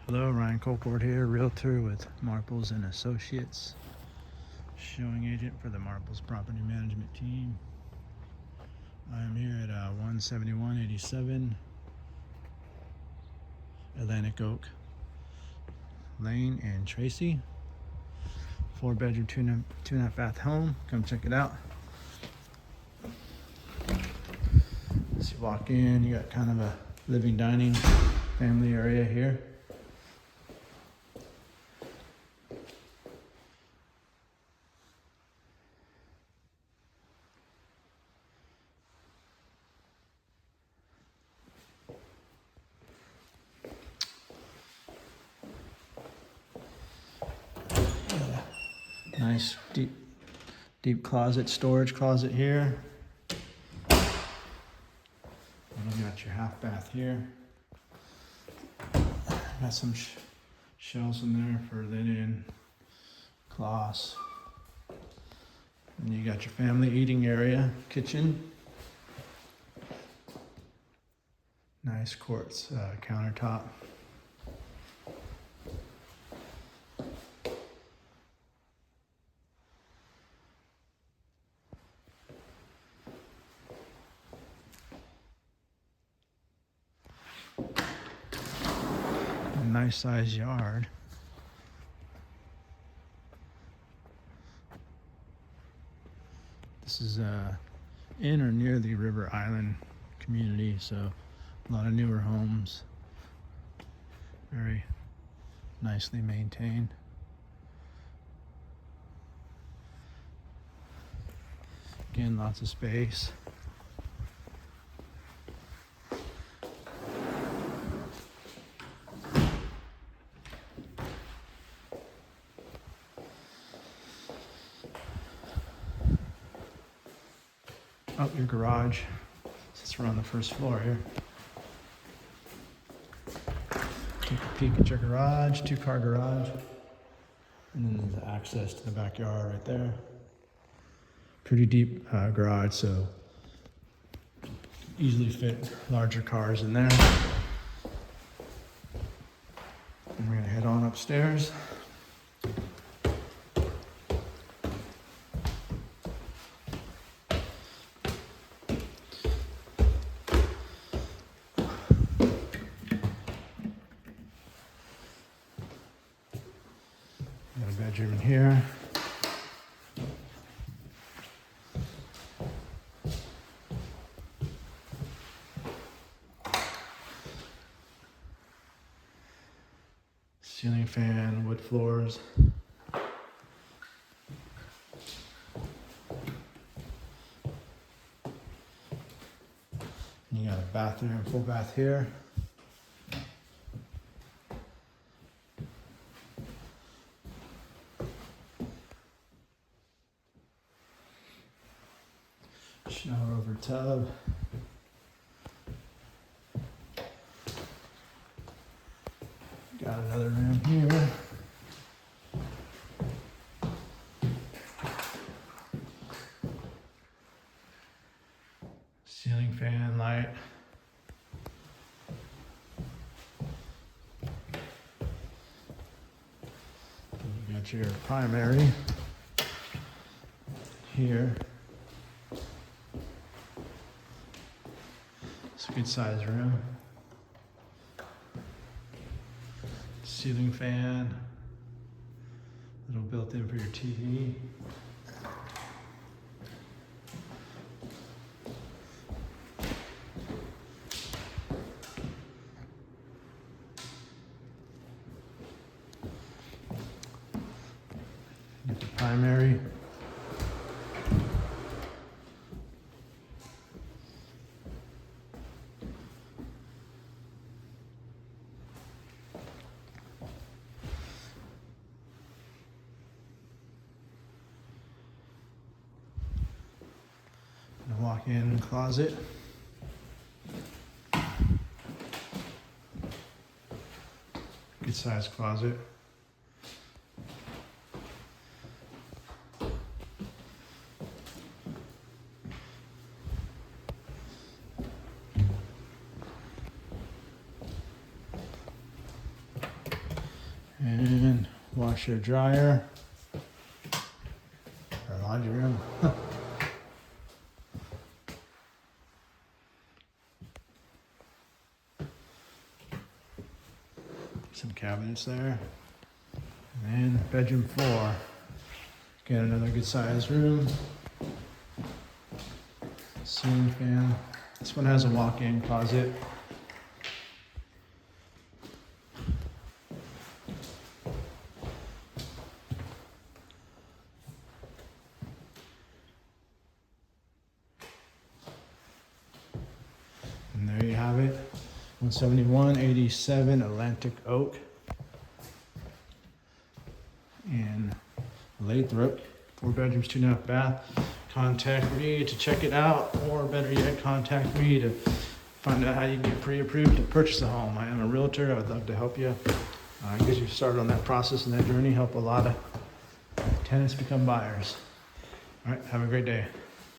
Hello, Ryan Colport here, realtor with Marples and Associates, showing agent for the Marples Property Management team. I am here at 17187 Atlantic Oak Lane in Tracy. 4-bedroom, 2.5 bath home. Come check it out. As you walk in, you got kind of a living, dining, family area here. Nice deep closet, storage closet here. And you got your half bath here. Got some shelves in there for linen, cloths. And you got your family eating area, kitchen. Nice quartz countertop. Nice size yard. This is in or near the River Island community, so a lot of newer homes, very nicely maintained. Again, lots of space. Oh, your garage sits around the first floor here. Take a peek at your garage, 2-car garage. And then there's access to the backyard right there. Pretty deep garage, so easily fit larger cars in there. And we're gonna head on upstairs. Got a bedroom in here. Ceiling fan, wood floors. You got a bathroom, full bath here. Shower over tub. Got another room here. Ceiling fan, light. You got your primary here. It's a good size room. Ceiling fan, little built in for your TV. Get the primary. Walk-in closet. Good sized closet. And washer dryer. Or laundry room. Some cabinets there. And then bedroom 4. Again, another good sized room. Ceiling fan. This one has a walk-in closet. And there you have it. 17187 Atlantic Oak in Lathrop. 4 bedrooms, 2.5 bath. Contact me to check it out, or better yet, contact me to find out how you get pre-approved to purchase a home. I am a realtor. I would love to help you. Get you started on that process and that journey. Help a lot of tenants become buyers. All right, have a great day.